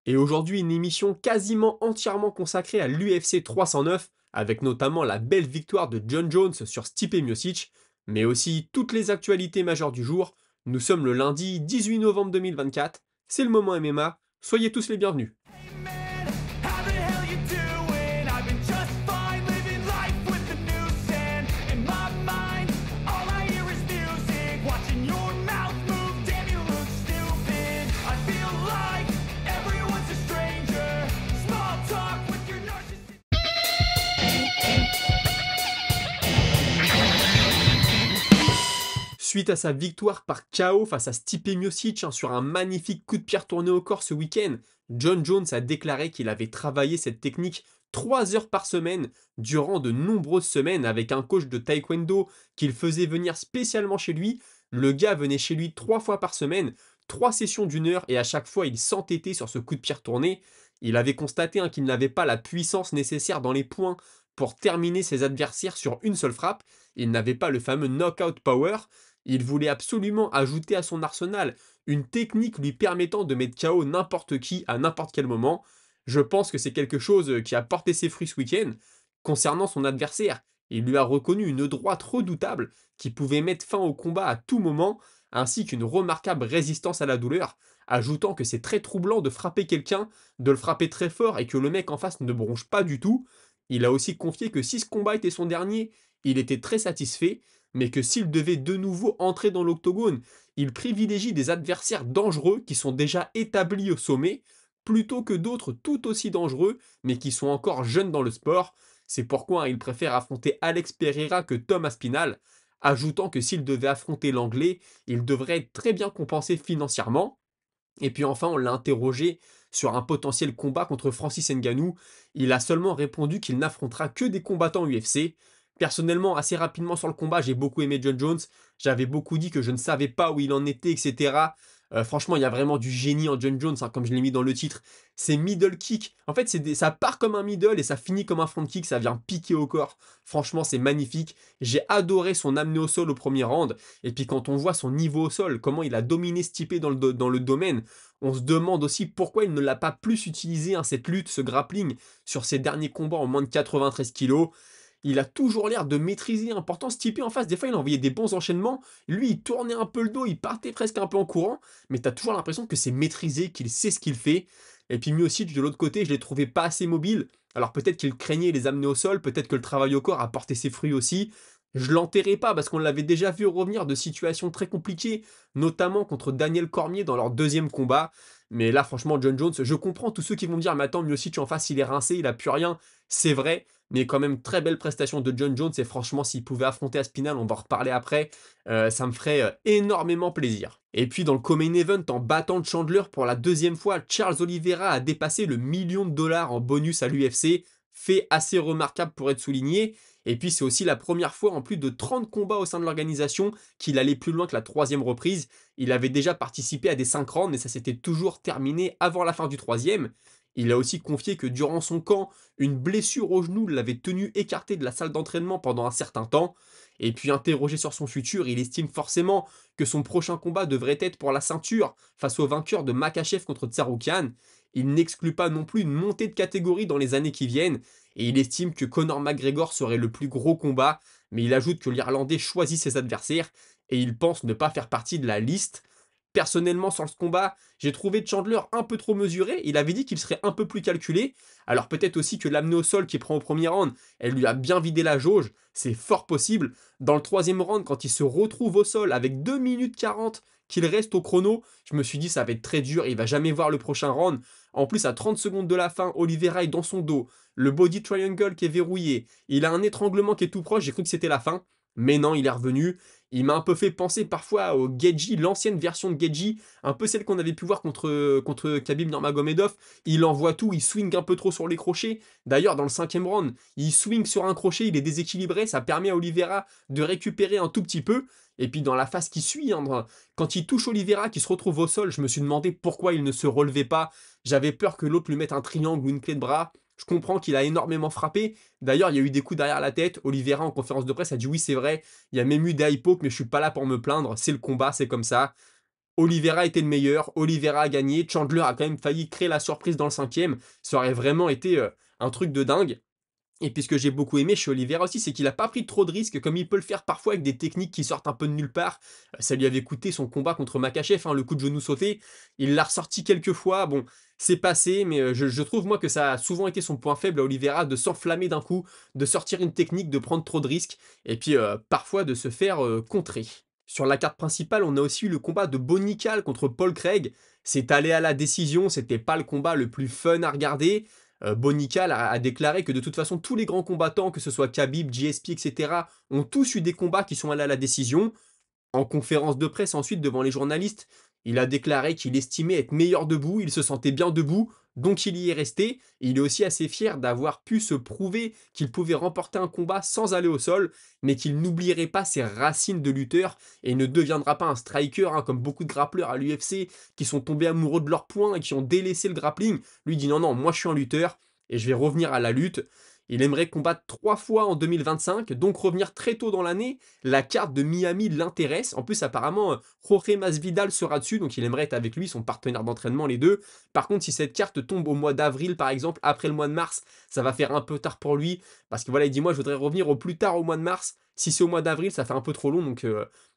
Et aujourd'hui, une émission quasiment entièrement consacrée à l'UFC 309, avec notamment la belle victoire de John Jones sur Stipe Miocic, mais aussi toutes les actualités majeures du jour. Nous sommes le lundi 18 novembre 2024, c'est le moment MMA, soyez tous les bienvenus. Man, how the hell you doing? I've been just fine living life with the noose and in my mind, all I hear is music. Watching your mouth move, damn you look stupid. I feel like everyone's a stranger. Small talk with your narcissist. Suite à sa victoire par KO face à Stipe Miocic sur un magnifique coup de pierre tourné au corps ce week-end, John Jones a déclaré qu'il avait travaillé cette technique 3 heures par semaine durant de nombreuses semaines avec un coach de taekwondo qu'il faisait venir spécialement chez lui. Le gars venait chez lui 3 fois par semaine, 3 sessions d'1 heure et à chaque fois il s'entêtait sur ce coup de pierre tourné. Il avait constaté qu'il n'avait pas la puissance nécessaire dans les poings pour terminer ses adversaires sur une seule frappe. Il n'avait pas le fameux knockout power. Il voulait absolument ajouter à son arsenal une technique lui permettant de mettre KO n'importe qui à n'importe quel moment. Je pense que c'est quelque chose qui a porté ses fruits ce week-end. Concernant son adversaire, il lui a reconnu une droite redoutable qui pouvait mettre fin au combat à tout moment, ainsi qu'une remarquable résistance à la douleur, ajoutant que c'est très troublant de frapper quelqu'un, de le frapper très fort et que le mec en face ne bronche pas du tout. Il a aussi confié que si ce combat était son dernier, il était très satisfait, mais que s'il devait de nouveau entrer dans l'octogone, il privilégie des adversaires dangereux qui sont déjà établis au sommet, plutôt que d'autres tout aussi dangereux, mais qui sont encore jeunes dans le sport. C'est pourquoi il préfère affronter Alex Pereira que Tom Aspinall, ajoutant que s'il devait affronter l'anglais, il devrait être très bien compensé financièrement. Et puis enfin, on l'a interrogé sur un potentiel combat contre Francis Ngannou. Il a seulement répondu qu'il n'affrontera que des combattants UFC. Personnellement, assez rapidement sur le combat, j'ai beaucoup aimé John Jones. J'avais beaucoup dit que je ne savais pas où il en était, etc. Franchement, il y a vraiment du génie en John Jones, comme je l'ai mis dans le titre. C'est middle kick. En fait, ça part comme un middle et ça finit comme un front kick. Ça vient piquer au corps. Franchement, c'est magnifique. J'ai adoré son amené au sol au premier round. Et puis quand on voit son niveau au sol, comment il a dominé Stipe dans le domaine, on se demande aussi pourquoi il ne l'a pas plus utilisé, cette lutte, ce grappling, sur ses derniers combats en moins de 93 kilos. Il a toujours l'air de maîtriser. Pourtant, Stipe en face, des fois, il envoyait des bons enchaînements. Lui, il tournait un peu le dos, il partait presque un peu en courant. Mais tu as toujours l'impression que c'est maîtrisé, qu'il sait ce qu'il fait. Et puis Miocic, de l'autre côté, je l'ai trouvé pas assez mobile. Alors peut-être qu'il craignait les amener au sol, peut-être que le travail au corps a porté ses fruits aussi. Je l'enterrais pas parce qu'on l'avait déjà vu revenir de situations très compliquées, notamment contre Daniel Cormier dans leur deuxième combat. Mais là, franchement, John Jones, je comprends tous ceux qui vont me dire, mais attends, Miocic en face, il est rincé, il a plus rien. C'est vrai, mais quand même, très belle prestation de John Jones. Et franchement, s'il pouvait affronter Aspinall, on va en reparler après, ça me ferait énormément plaisir. Et puis, dans le co-main event, en battant Chandler pour la deuxième fois, Charles Oliveira a dépassé le $1 000 en bonus à l'UFC. Fait assez remarquable pour être souligné. Et puis, c'est aussi la première fois en plus de 30 combats au sein de l'organisation qu'il allait plus loin que la troisième reprise. Il avait déjà participé à des 5 rounds, mais ça s'était toujours terminé avant la fin du troisième. Il a aussi confié que durant son camp, une blessure au genou l'avait tenu écarté de la salle d'entraînement pendant un certain temps. Et puis interrogé sur son futur, il estime forcément que son prochain combat devrait être pour la ceinture face au vainqueur de Makhachev contre Tsaroukian. Il n'exclut pas non plus une montée de catégorie dans les années qui viennent, et il estime que Conor McGregor serait le plus gros combat, mais il ajoute que l'Irlandais choisit ses adversaires, et il pense ne pas faire partie de la liste. Personnellement, sur ce combat, j'ai trouvé Chandler un peu trop mesuré. Il avait dit qu'il serait un peu plus calculé. Alors peut-être aussi que l'amener au sol qui prend au premier round, elle lui a bien vidé la jauge. C'est fort possible. Dans le troisième round, quand il se retrouve au sol avec 2 minutes 40 qu'il reste au chrono, je me suis dit ça va être très dur. Il va jamais voir le prochain round. En plus, à 30 secondes de la fin, Oliveira est dans son dos. Le body triangle qui est verrouillé. Il a un étranglement qui est tout proche. J'ai cru que c'était la fin. Mais non, il est revenu. Il m'a un peu fait penser parfois au Geji, l'ancienne version de Geji, un peu celle qu'on avait pu voir contre Khabib Nurmagomedov. Il envoie tout, il swing un peu trop sur les crochets. D'ailleurs, dans le cinquième round, il swing sur un crochet, il est déséquilibré, ça permet à Oliveira de récupérer un tout petit peu. Et puis dans la phase qui suit, quand il touche Oliveira qui se retrouve au sol, je me suis demandé pourquoi il ne se relevait pas. J'avais peur que l'autre lui mette un triangle ou une clé de bras. Je comprends qu'il a énormément frappé. D'ailleurs, il y a eu des coups derrière la tête. Oliveira, en conférence de presse, a dit oui, c'est vrai. Il y a même eu des high pokes, mais je suis pas là pour me plaindre. C'est le combat, c'est comme ça. Oliveira était le meilleur, Oliveira a gagné, Chandler a quand même failli créer la surprise dans le cinquième, ça aurait vraiment été un truc de dingue. Et puis ce que j'ai beaucoup aimé chez Oliveira aussi, c'est qu'il a pas pris trop de risques, comme il peut le faire parfois avec des techniques qui sortent un peu de nulle part. Ça lui avait coûté son combat contre Makhachev, hein, le coup de genou sauté. Il l'a ressorti quelques fois. Bon, c'est passé, mais je trouve moi que ça a souvent été son point faible à Oliveira, de s'enflammer d'un coup, de sortir une technique, de prendre trop de risques, et puis parfois de se faire contrer. Sur la carte principale, on a aussi eu le combat de Bonical contre Paul Craig. C'est allé à la décision, c'était pas le combat le plus fun à regarder. Bonical a déclaré que de toute façon, tous les grands combattants, que ce soit Khabib, GSP, etc., ont tous eu des combats qui sont allés à la décision. En conférence de presse ensuite devant les journalistes, il a déclaré qu'il estimait être meilleur debout, il se sentait bien debout, donc il y est resté. Et il est aussi assez fier d'avoir pu se prouver qu'il pouvait remporter un combat sans aller au sol, mais qu'il n'oublierait pas ses racines de lutteur et ne deviendra pas un striker, hein, comme beaucoup de grappleurs à l'UFC qui sont tombés amoureux de leur poing et qui ont délaissé le grappling. Lui dit non, non, moi je suis un lutteur et je vais revenir à la lutte. Il aimerait combattre 3 fois en 2025, donc revenir très tôt dans l'année. La carte de Miami l'intéresse. En plus, apparemment, Jorge Masvidal sera dessus, donc il aimerait être avec lui, son partenaire d'entraînement, les deux. Par contre, si cette carte tombe au mois d'avril, par exemple, après le mois de mars, ça va faire un peu tard pour lui. Parce que voilà, il dit, moi, je voudrais revenir au plus tard au mois de mars. Si c'est au mois d'avril, ça fait un peu trop long, donc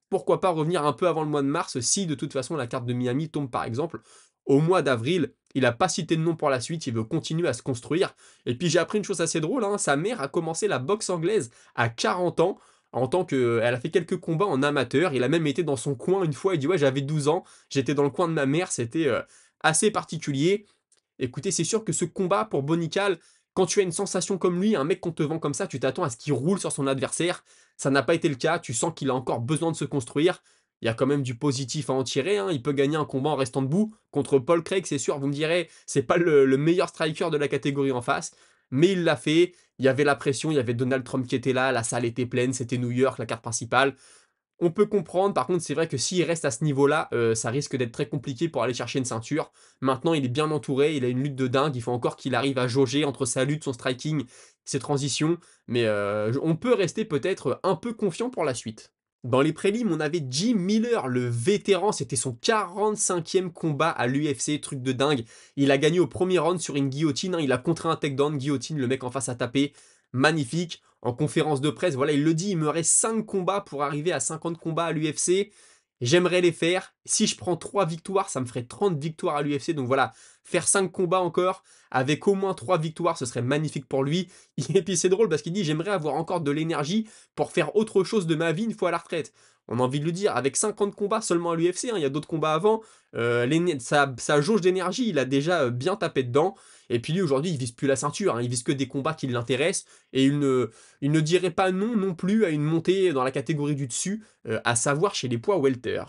pourquoi pas revenir un peu avant le mois de mars, si de toute façon la carte de Miami tombe, par exemple, au mois d'avril. Il n'a pas cité de nom pour la suite, il veut continuer à se construire. Et puis j'ai appris une chose assez drôle, hein, sa mère a commencé la boxe anglaise à 40 ans, en tant que, elle a fait quelques combats en amateur, il a même été dans son coin une fois, il dit ouais j'avais 12 ans, j'étais dans le coin de ma mère, c'était assez particulier. Écoutez, c'est sûr que ce combat pour Bonical, quand tu as une sensation comme lui, un mec qu'on te vend comme ça, tu t'attends à ce qu'il roule sur son adversaire. Ça n'a pas été le cas, tu sens qu'il a encore besoin de se construire. Il y a quand même du positif à en tirer, hein. Il peut gagner un combat en restant debout. Contre Paul Craig, c'est sûr, vous me direz, c'est pas le meilleur striker de la catégorie en face. Mais il l'a fait, il y avait la pression, il y avait Donald Trump qui était là, la salle était pleine, c'était New York, la carte principale. On peut comprendre, par contre, c'est vrai que s'il reste à ce niveau-là, ça risque d'être très compliqué pour aller chercher une ceinture. Maintenant, il est bien entouré, il a une lutte de dingue, il faut encore qu'il arrive à jauger entre sa lutte, son striking, ses transitions, mais on peut rester peut-être un peu confiant pour la suite. Dans les prélims, on avait Jim Miller, le vétéran, c'était son 45e combat à l'UFC, truc de dingue. Il a gagné au premier round sur une guillotine, hein, il a contré un takedown, guillotine, le mec en face a tapé, magnifique. En conférence de presse, voilà, il le dit, il me reste 5 combats pour arriver à 50 combats à l'UFC. J'aimerais les faire. Si je prends 3 victoires, ça me ferait 30 victoires à l'UFC. Donc voilà, faire 5 combats encore, avec au moins 3 victoires, ce serait magnifique pour lui. Et puis c'est drôle parce qu'il dit, j'aimerais avoir encore de l'énergie pour faire autre chose de ma vie une fois à la retraite. On a envie de le dire, avec 50 combats seulement à l'UFC, hein, il y a d'autres combats avant, sa jauge d'énergie, il a déjà bien tapé dedans. Et puis lui, aujourd'hui, il vise plus la ceinture, hein, il vise que des combats qui l'intéressent. Et il ne dirait pas non non plus à une montée dans la catégorie du dessus, à savoir chez les poids welter.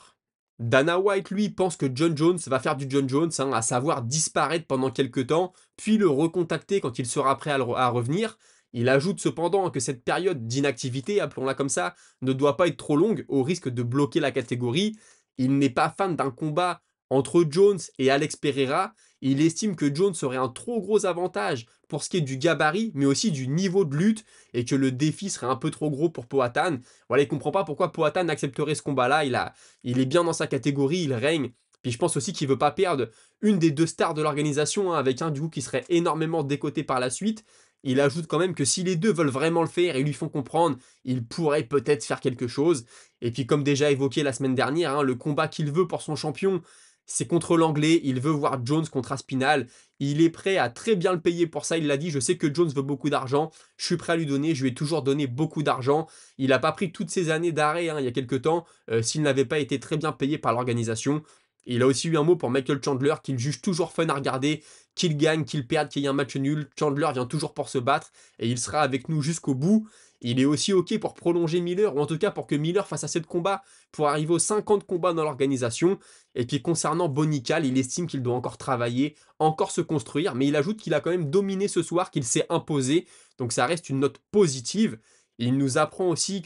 Dana White, lui, pense que John Jones va faire du John Jones, hein, à savoir disparaître pendant quelques temps, puis le recontacter quand il sera prêt à revenir. Il ajoute cependant que cette période d'inactivité, appelons-la comme ça, ne doit pas être trop longue, au risque de bloquer la catégorie. Il n'est pas fan d'un combat entre Jones et Alex Pereira. Il estime que Jones aurait un trop gros avantage pour ce qui est du gabarit, mais aussi du niveau de lutte, et que le défi serait un peu trop gros pour Poatan. Voilà, il comprend pas pourquoi Poatan accepterait ce combat-là. Il est bien dans sa catégorie, il règne. Puis je pense aussi qu'il veut pas perdre une des deux stars de l'organisation, hein, avec un du coup qui serait énormément décoté par la suite. Il ajoute quand même que si les deux veulent vraiment le faire et lui font comprendre, il pourrait peut-être faire quelque chose. Et puis comme déjà évoqué la semaine dernière, hein, le combat qu'il veut pour son champion, c'est contre l'anglais, il veut voir Jones contre Aspinall, il est prêt à très bien le payer pour ça, il l'a dit, je sais que Jones veut beaucoup d'argent, je suis prêt à lui donner, je lui ai toujours donné beaucoup d'argent, il n'a pas pris toutes ces années d'arrêt, hein, il y a quelques temps, s'il n'avait pas été très bien payé par l'organisation. Il a aussi eu un mot pour Michael Chandler, qu'il juge toujours fun à regarder, qu'il gagne, qu'il perde, qu'il y ait un match nul, Chandler vient toujours pour se battre, et il sera avec nous jusqu'au bout. Il est aussi OK pour prolonger Miller, ou en tout cas pour que Miller fasse assez de combats pour arriver aux 50 combats dans l'organisation. Et puis concernant Bonical, il estime qu'il doit encore travailler, encore se construire, mais il ajoute qu'il a quand même dominé ce soir, qu'il s'est imposé, donc ça reste une note positive. Il nous apprend aussi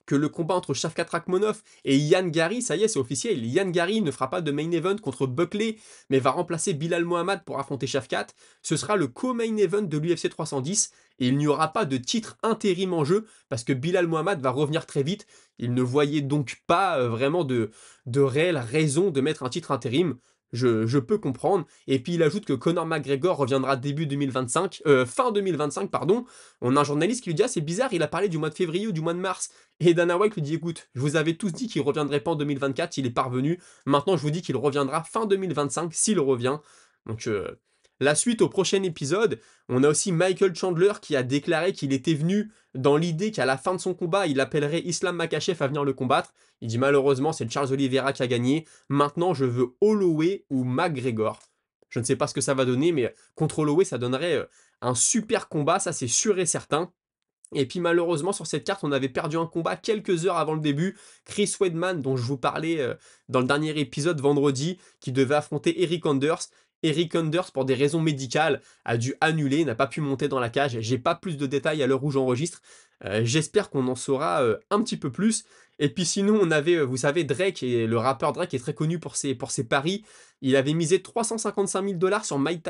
que le combat entre Shavkat Rakhmonov et Ian Gary, ça y est, c'est officiel, Ian Gary ne fera pas de main event contre Buckley, mais va remplacer Bilal Mohamed pour affronter Shavkat. Ce sera le co-main event de l'UFC 310, et il n'y aura pas de titre intérim en jeu, parce que Bilal Mohamed va revenir très vite. Il ne voyait donc pas vraiment de réelle raison de mettre un titre intérim. Je peux comprendre. Et puis il ajoute que Conor McGregor reviendra début 2025, fin 2025, pardon. On a un journaliste qui lui dit: ah, c'est bizarre, il a parlé du mois de février ou du mois de mars. Et Dana White lui dit: écoute, je vous avais tous dit qu'il reviendrait pas en 2024, il est parvenu. Maintenant, je vous dis qu'il reviendra fin 2025 s'il revient. Donc, la suite au prochain épisode, on a aussi Michael Chandler qui a déclaré qu'il était venu dans l'idée qu'à la fin de son combat, il appellerait Islam Makhachev à venir le combattre. Il dit: malheureusement, c'est Charles Oliveira qui a gagné. Maintenant, je veux Holloway ou McGregor. Je ne sais pas ce que ça va donner, mais contre Holloway, ça donnerait un super combat, ça c'est sûr et certain. Et puis malheureusement, sur cette carte, on avait perdu un combat quelques heures avant le début. Chris Weidman, dont je vous parlais dans le dernier épisode vendredi, qui devait affronter Eric Anders. Eric Anders, pour des raisons médicales, a dû annuler, n'a pas pu monter dans la cage. J'ai pas plus de détails à l'heure où j'enregistre. J'espère qu'on en saura un petit peu plus. Et puis sinon, on avait, vous savez, Drake, et le rappeur Drake est très connu pour ses paris. Il avait misé 355 000 dollars sur Mike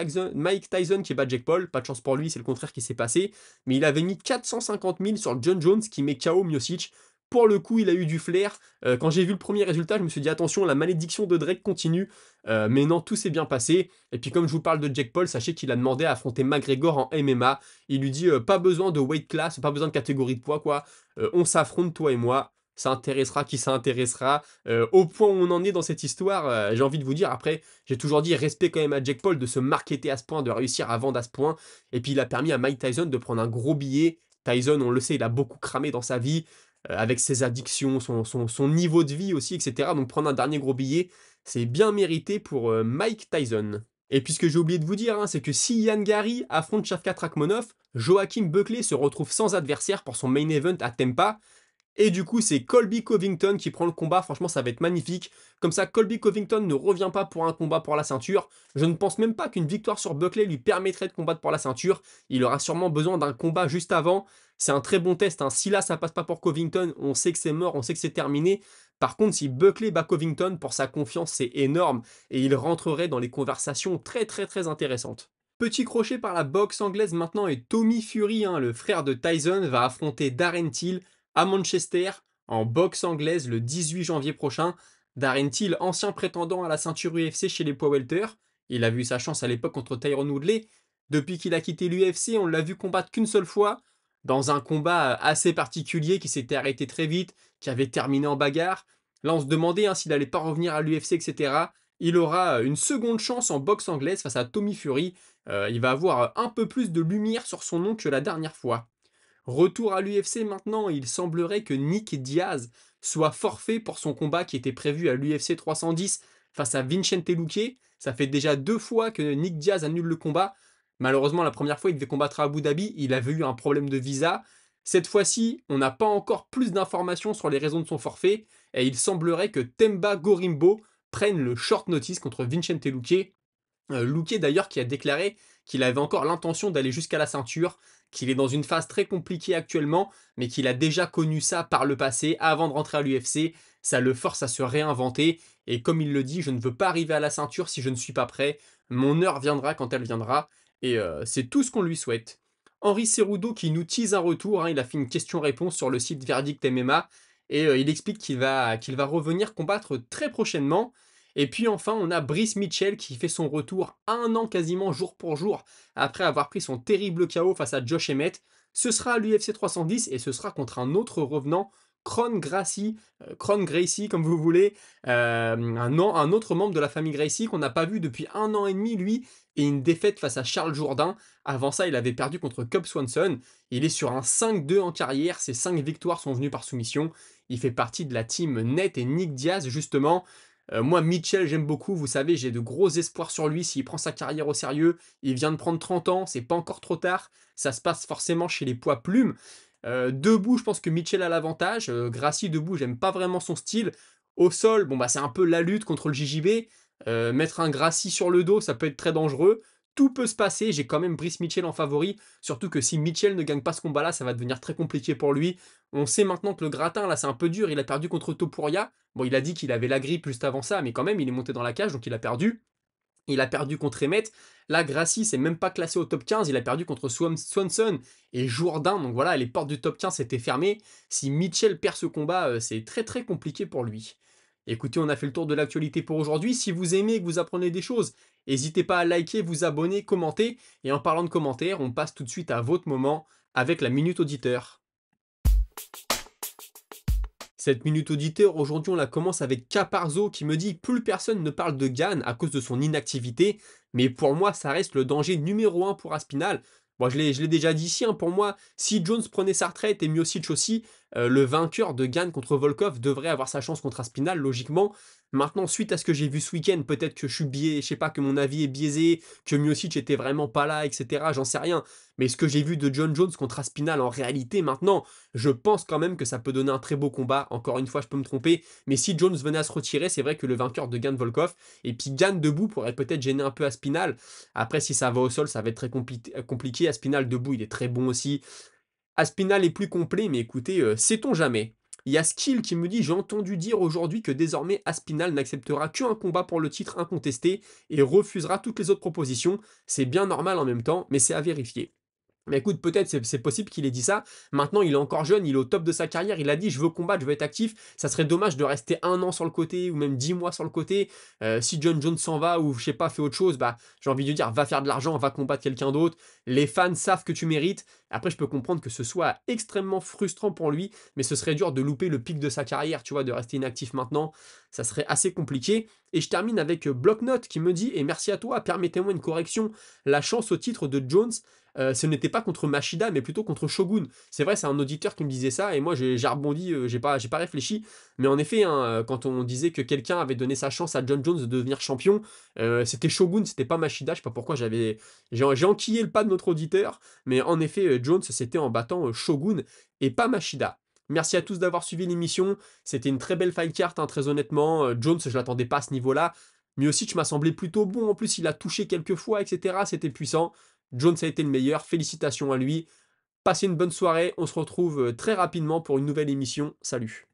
Tyson qui bat Jake Paul. Pas de chance pour lui, c'est le contraire qui s'est passé. Mais il avait mis 450 000 sur John Jones qui met KO Miocic. Pour le coup, il a eu du flair. Quand j'ai vu le premier résultat, je me suis dit: attention, la malédiction de Drake continue. Mais non, tout s'est bien passé. Et puis comme je vous parle de Jake Paul, sachez qu'il a demandé à affronter McGregor en MMA. Il lui dit: pas besoin de weight class, pas besoin de catégorie de poids, quoi. On s'affronte, toi et moi. Ça intéressera qui ça intéressera. Au point où on en est dans cette histoire, j'ai envie de vous dire, après, j'ai toujours dit respect quand même à Jake Paul de se marketer à ce point, de réussir à vendre à ce point. Et puis il a permis à Mike Tyson de prendre un gros billet. Tyson, on le sait, il a beaucoup cramé dans sa vie, avec ses addictions, son niveau de vie aussi, etc. Donc prendre un dernier gros billet, c'est bien mérité pour Mike Tyson. Et puis ce que j'ai oublié de vous dire, hein, c'est que si Ian Gary affronte Shavkat Rakhmonov, Joaquim Buckley se retrouve sans adversaire pour son main event à Tampa. Et du coup, c'est Colby Covington qui prend le combat. Franchement, ça va être magnifique. Comme ça, Colby Covington ne revient pas pour un combat pour la ceinture. Je ne pense même pas qu'une victoire sur Buckley lui permettrait de combattre pour la ceinture. Il aura sûrement besoin d'un combat juste avant. C'est un très bon test, hein. Si là, ça passe pas pour Covington, on sait que c'est mort, on sait que c'est terminé. Par contre, si Buckley bat Covington, pour sa confiance, c'est énorme. Et il rentrerait dans les conversations très très très intéressantes. Petit crochet par la boxe anglaise maintenant, et Tommy Fury, hein, le frère de Tyson, va affronter Darren Till à Manchester en boxe anglaise le 18 janvier prochain. Darren Till, ancien prétendant à la ceinture UFC chez les poids welter, il a vu sa chance à l'époque contre Tyron Woodley. Depuis qu'il a quitté l'UFC, on l'a vu combattre qu'une seule fois, dans un combat assez particulier qui s'était arrêté très vite, qui avait terminé en bagarre. Là, on se demandait, hein, s'il n'allait pas revenir à l'UFC, etc. Il aura une seconde chance en boxe anglaise face à Tommy Fury. Il va avoir un peu plus de lumière sur son nom que la dernière fois. Retour à l'UFC maintenant, il semblerait que Nick Diaz soit forfait pour son combat qui était prévu à l'UFC 310 face à Vicente Luque. Ça fait déjà 2 fois que Nick Diaz annule le combat. Malheureusement, la première fois, il devait combattre à Abu Dhabi, il avait eu un problème de visa. Cette fois-ci, on n'a pas encore plus d'informations sur les raisons de son forfait, et il semblerait que Temba Gorimbo prenne le short notice contre Vicente Luque. Luque d'ailleurs qui a déclaré qu'il avait encore l'intention d'aller jusqu'à la ceinture, qu'il est dans une phase très compliquée actuellement, mais qu'il a déjà connu ça par le passé, avant de rentrer à l'UFC. Ça le force à se réinventer, et comme il le dit: je ne veux pas arriver à la ceinture si je ne suis pas prêt. Mon heure viendra quand elle viendra, et c'est tout ce qu'on lui souhaite. Henri Cerudo qui nous tease un retour, hein, il a fait une question-réponse sur le site Verdict MMA, et il explique qu'il va revenir combattre très prochainement. Et puis enfin, on a Brice Mitchell qui fait son retour 1 an quasiment jour pour jour après avoir pris son terrible KO face à Josh Emmett. Ce sera à l'UFC 310 et ce sera contre un autre revenant, Kron Gracie comme vous voulez, un autre membre de la famille Gracie qu'on n'a pas vu depuis 1 an et demi lui, et une défaite face à Charles Jourdain. Avant ça, il avait perdu contre Cub Swanson. Il est sur un 5-2 en carrière, ses 5 victoires sont venues par soumission. Il fait partie de la team Net et Nick Diaz justement. Moi, Mitchell, j'aime beaucoup. Vous savez, j'ai de gros espoirs sur lui s'il prend sa carrière au sérieux. Il vient de prendre 30 ans, c'est pas encore trop tard. Ça se passe forcément chez les poids plumes. Debout, je pense que Mitchell a l'avantage. Gracie, debout, j'aime pas vraiment son style. Au sol, bon, bah, c'est un peu la lutte contre le JJB. Mettre un Gracie sur le dos, ça peut être très dangereux. tout peut se passer. J'ai quand même Brice Mitchell en favori, surtout que si Mitchell ne gagne pas ce combat-là, ça va devenir très compliqué pour lui. On sait maintenant que le gratin, là, c'est un peu dur. Il a perdu contre Topuria. Bon, il a dit qu'il avait la grippe juste avant ça, mais quand même, il est monté dans la cage, donc il a perdu. Il a perdu contre Emmett. Là, Gracie, c'est même pas classé au top 15. Il a perdu contre Swanson et Jourdain. Donc voilà, les portes du top 15 étaient fermées. Si Mitchell perd ce combat, c'est très très compliqué pour lui. Écoutez, on a fait le tour de l'actualité pour aujourd'hui. Si vous aimez et que vous apprenez des choses, n'hésitez pas à liker, vous abonner, commenter. Et en parlant de commentaires, on passe tout de suite à votre moment avec la Minute Auditeur. Cette minute auditeur, aujourd'hui, on la commence avec Caparzo qui me dit: plus personne ne parle de Gann à cause de son inactivité, mais pour moi, ça reste le danger numéro un pour Aspinal. Bon, je l'ai déjà dit ici, hein, pour moi, si Jones prenait sa retraite et Miocic aussi, le vainqueur de Gann contre Volkov devrait avoir sa chance contre Aspinal, logiquement. Maintenant, suite à ce que j'ai vu ce week-end, peut-être que je suis biaisé, je sais pas, que mon avis est biaisé, que Miocic était vraiment pas là, etc. J'en sais rien. Mais ce que j'ai vu de John Jones contre Aspinal en réalité, maintenant, je pense quand même que ça peut donner un très beau combat. Encore une fois, je peux me tromper, mais si Jones venait à se retirer, c'est vrai que le vainqueur de Gann Volkov, et puis Gann debout pourrait peut-être gêner un peu Aspinal. Après, si ça va au sol, ça va être très compliqué. Aspinal debout, il est très bon aussi. Aspinal est plus complet, mais écoutez, sait-on jamais. Il y a Skill qui me dit: j'ai entendu dire aujourd'hui que désormais Aspinal n'acceptera qu'un combat pour le titre incontesté et refusera toutes les autres propositions. C'est bien normal en même temps, mais c'est à vérifier. Mais écoute, peut-être c'est possible qu'il ait dit ça. Maintenant, il est encore jeune, il est au top de sa carrière. Il a dit: je veux combattre, je veux être actif. Ça serait dommage de rester 1 an sur le côté ou même 10 mois sur le côté. Si John Jones s'en va ou je sais pas, fait autre chose, bah j'ai envie de dire: va faire de l'argent, va combattre quelqu'un d'autre. Les fans savent que tu mérites. Après, je peux comprendre que ce soit extrêmement frustrant pour lui, mais ce serait dur de louper le pic de sa carrière, tu vois, de rester inactif maintenant. Ça serait assez compliqué. Et je termine avec Blocknote qui me dit: et merci à toi, permettez-moi une correction. La chance au titre de Jones, ce n'était pas contre Machida, mais plutôt contre Shogun. C'est vrai, c'est un auditeur qui me disait ça, et moi j'ai rebondi, j'ai pas réfléchi. Mais en effet, hein, quand on disait que quelqu'un avait donné sa chance à John Jones de devenir champion, c'était Shogun, c'était pas Machida. Je sais pas pourquoi j'ai enquillé le pas de notre auditeur, mais en effet, Jones, c'était en battant Shogun et pas Machida. Merci à tous d'avoir suivi l'émission. C'était une très belle fight card, hein, très honnêtement. Jones, je l'attendais pas à ce niveau-là. Miocic m'a semblé plutôt bon. En plus, il a touché quelques fois, etc. C'était puissant. Jones a été le meilleur, félicitations à lui. Passez une bonne soirée, on se retrouve très rapidement pour une nouvelle émission. Salut.